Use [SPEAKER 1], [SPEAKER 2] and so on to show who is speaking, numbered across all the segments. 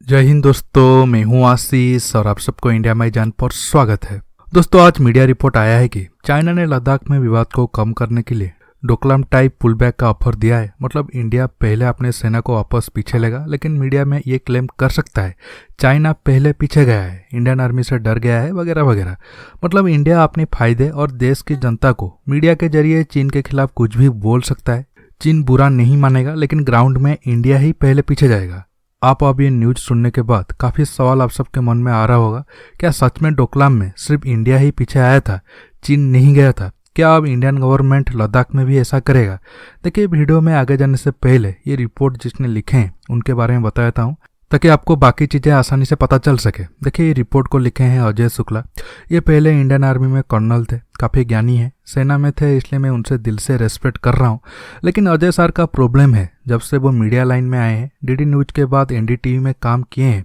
[SPEAKER 1] जय हिंद दोस्तों, मैं हूं आशीष और आप सबको इंडिया माई जान पर स्वागत है। दोस्तों, आज मीडिया रिपोर्ट आया है कि चाइना ने लद्दाख में विवाद को कम करने के लिए डोकलाम टाइप पुल बैक का ऑफर दिया है। मतलब इंडिया पहले अपने सेना को वापस पीछे लेगा, लेकिन मीडिया में ये क्लेम कर सकता है चाइना पहले पीछे गया है, इंडियन आर्मी से डर गया है वगैरह वगैरह। मतलब इंडिया अपने फायदे और देश की जनता को मीडिया के जरिए चीन के खिलाफ कुछ भी बोल सकता है। चीन बुरा नहीं मानेगा, लेकिन ग्राउंड में इंडिया ही पहले पीछे जाएगा। आप अब ये न्यूज सुनने के बाद काफी सवाल आप सबके मन में आ रहा होगा, क्या सच में डोकलाम में सिर्फ इंडिया ही पीछे आया था, चीन नहीं गया था? क्या अब इंडियन गवर्नमेंट लद्दाख में भी ऐसा करेगा? देखिए, वीडियो में आगे जाने से पहले ये रिपोर्ट जिसने लिखे हैं उनके बारे में बता देता हूँ, ताकि आपको बाकी चीज़ें आसानी से पता चल सके। देखिए, ये रिपोर्ट को लिखे हैं अजय शुक्ला। ये पहले इंडियन आर्मी में कर्नल थे, काफ़ी ज्ञानी है, सेना में थे, इसलिए मैं उनसे दिल से रेस्पेक्ट कर रहा हूँ। लेकिन अजय सर का प्रॉब्लम है, जब से वो मीडिया लाइन में आए हैं, डीडी न्यूज के बाद एनडीटीवी में काम किए हैं,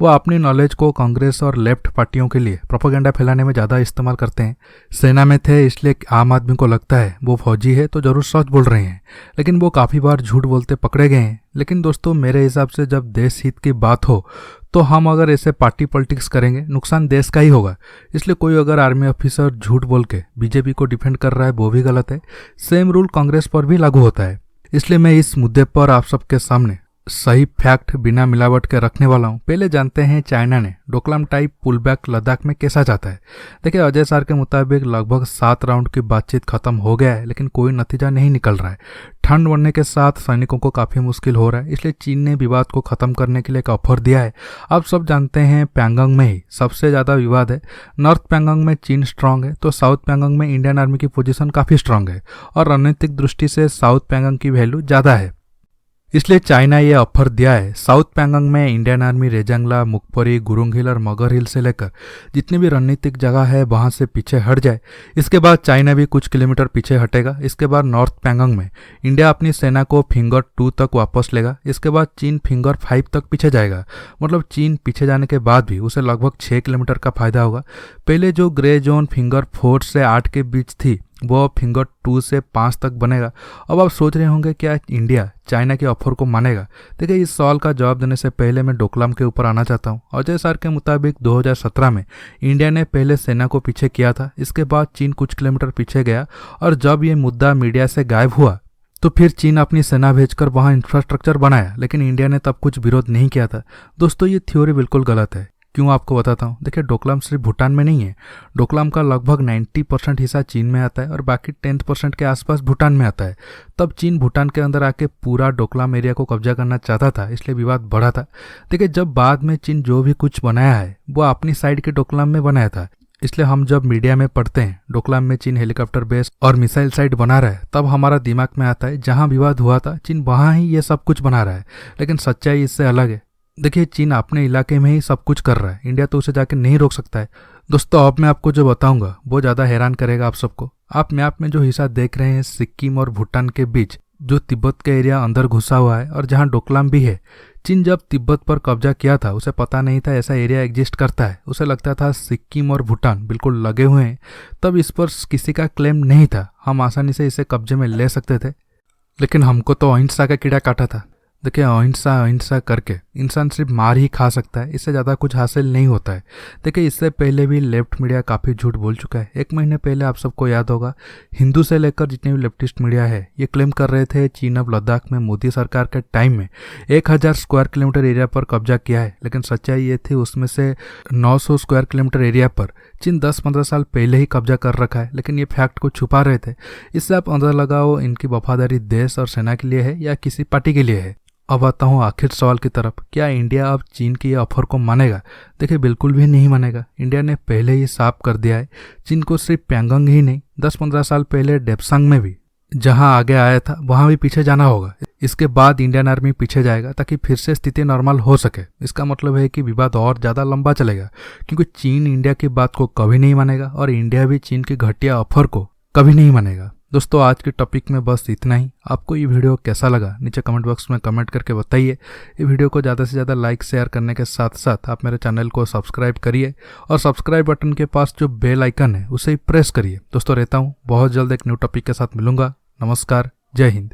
[SPEAKER 1] वो अपनी नॉलेज को कांग्रेस और लेफ्ट पार्टियों के लिए प्रोपेगेंडा फैलाने में ज़्यादा इस्तेमाल करते हैं। सेना में थे, इसलिए आम आदमी को लगता है वो फौजी है तो जरूर सच बोल रहे हैं, लेकिन वो काफ़ी बार झूठ बोलते पकड़े गए हैं। लेकिन दोस्तों, मेरे हिसाब से जब देश हित की बात हो तो हम अगर ऐसे पार्टी पॉलिटिक्स करेंगे, नुकसान देश का ही होगा। इसलिए कोई अगर आर्मी ऑफिसर झूठ बोल के बीजेपी को डिफेंड कर रहा है, वो भी गलत है। सेम रूल कांग्रेस पर भी लागू होता है। इसलिए मैं इस मुद्दे पर आप सबके सामने सही फैक्ट बिना मिलावट के रखने वाला हूँ। पहले जानते हैं चाइना ने Doklam type pull back Ladakh में कैसा जाता है। देखिए, अजय सर के मुताबिक लगभग 7 राउंड की बातचीत खत्म हो गया है, लेकिन कोई नतीजा नहीं निकल रहा है। ठंड बढ़ने के साथ सैनिकों को काफ़ी मुश्किल हो रहा है, इसलिए चीन ने विवाद को खत्म करने के लिए एक ऑफर दिया है। आप सब जानते हैं पैंगोंग में ही सबसे ज़्यादा विवाद है। नॉर्थ पैंगोंग में चीन स्ट्रांग है, तो साउथ पैंगोंग में इंडियन आर्मी की पोजीशन काफ़ी स्ट्रांग है, और रणनीतिक दृष्टि से साउथ पैंगोंग की वैल्यू ज़्यादा है। इसलिए चाइना ये ऑफर दिया है। साउथ पैंगोंग में इंडियन आर्मी रेजांगला, मुकपरी, गुरुंग हिल और मगर हिल से लेकर जितनी भी रणनीतिक जगह है वहां से पीछे हट जाए। इसके बाद चाइना भी कुछ किलोमीटर पीछे हटेगा। इसके बाद नॉर्थ पैंगोंग में इंडिया अपनी सेना को फिंगर 2 तक वापस लेगा। इसके बाद चीन फिंगर 5 तक पीछे जाएगा। मतलब चीन पीछे जाने के बाद भी उसे लगभग 6 किलोमीटर का फायदा होगा। पहले जो ग्रे जोन फिंगर 4 से 8 के बीच थी, वो फिंगर 2 से 5 तक बनेगा। अब आप सोच रहे होंगे, क्या इंडिया चाइना के ऑफर को मानेगा? देखिए, इस सवाल का जवाब देने से पहले मैं डोकलाम के ऊपर आना चाहता हूँ। अजय सर के मुताबिक 2017 में इंडिया ने पहले सेना को पीछे किया था। इसके बाद चीन कुछ किलोमीटर पीछे गया, और जब ये मुद्दा मीडिया से गायब हुआ तो फिर चीन अपनी सेना भेजकर वहां इंफ्रास्ट्रक्चर बनाया, लेकिन इंडिया ने तब कुछ विरोध नहीं किया था। दोस्तों, ये थ्योरी बिल्कुल गलत है। क्यों, आपको बताता हूँ। देखिए, डोकलाम सिर्फ भूटान में नहीं है। डोकलाम का लगभग 90% हिस्सा चीन में आता है और बाकी 10% के आसपास भूटान में आता है। तब चीन भूटान के अंदर आके पूरा डोकलाम एरिया को कब्जा करना चाहता था, इसलिए विवाद बढ़ा था। देखिए, जब बाद में चीन जो भी कुछ बनाया है वो अपनी साइड के डोकलाम में बनाया था। इसलिए हम जब मीडिया में पढ़ते हैं डोकलाम में चीन हेलीकॉप्टर बेस और मिसाइल साइट बना रहा है, तब हमारा दिमाग में आता है जहां विवाद हुआ था चीन वहां ही ये सब कुछ बना रहा है। लेकिन सच्चाई इससे अलग है। देखिए, चीन अपने इलाके में ही सब कुछ कर रहा है, इंडिया तो उसे जाके नहीं रोक सकता है। दोस्तों, अब मैं आपको जो बताऊंगा वो ज़्यादा हैरान करेगा आप सबको। आप मैप में जो हिस्सा देख रहे हैं सिक्किम और भूटान के बीच, जो तिब्बत का एरिया अंदर घुसा हुआ है और जहां डोकलाम भी है, चीन जब तिब्बत पर कब्जा किया था उसे पता नहीं था ऐसा एरिया एग्जिस्ट करता है। उसे लगता था सिक्किम और भूटान बिल्कुल लगे हुए हैं, तब इस पर किसी का क्लेम नहीं था, हम आसानी से इसे कब्जे में ले सकते थे। लेकिन हमको तो अहिंसा का कीड़ा काटा था। देखिए, अहिंसा अहिंसा करके इंसान सिर्फ मार ही खा सकता है, इससे ज़्यादा कुछ हासिल नहीं होता है। देखिए, इससे पहले भी लेफ्ट मीडिया काफ़ी झूठ बोल चुका है। 1 महीने पहले आप सबको याद होगा, हिंदू से लेकर जितने भी लेफ्टिस्ट मीडिया है ये क्लेम कर रहे थे चीन अब लद्दाख में मोदी सरकार के टाइम में 1000 स्क्वायर किलोमीटर एरिया पर कब्जा किया है। लेकिन सच्चाई ये थी उसमें से 900 स्क्वायर किलोमीटर एरिया पर चीन 10-15 साल पहले ही कब्जा कर रखा है, लेकिन ये फैक्ट को छुपा रहे थे। इससे आप अंदाजा लगाओ इनकी वफादारी देश और सेना के लिए है या किसी पार्टी के लिए है। अब आता हूँ आखिर सवाल की तरफ, क्या इंडिया अब चीन की ऑफर को मानेगा? देखिए, बिल्कुल भी नहीं मानेगा। इंडिया ने पहले ही साफ कर दिया है, चीन को सिर्फ पैंगोंग ही नहीं, 10-15 साल पहले डेप्सांग में भी जहां आगे आया था वहां भी पीछे जाना होगा। इसके बाद इंडियन आर्मी पीछे जाएगा ताकि फिर से स्थिति नॉर्मल हो सके। इसका मतलब है कि विवाद और ज़्यादा लंबा चलेगा, क्योंकि चीन इंडिया की बात को कभी नहीं मानेगा और इंडिया भी चीन की घटिया ऑफर को कभी नहीं मानेगा। दोस्तों, आज के टॉपिक में बस इतना ही। आपको ये वीडियो कैसा लगा नीचे कमेंट बॉक्स में कमेंट करके बताइए। ये वीडियो को ज़्यादा से ज़्यादा लाइक शेयर करने के साथ साथ आप मेरे चैनल को सब्सक्राइब करिए और सब्सक्राइब बटन के पास जो बेल आइकन है उसे ही प्रेस करिए। दोस्तों, रहता हूँ, बहुत जल्द एक न्यू टॉपिक के साथ मिलूंगा। नमस्कार, जय हिंद।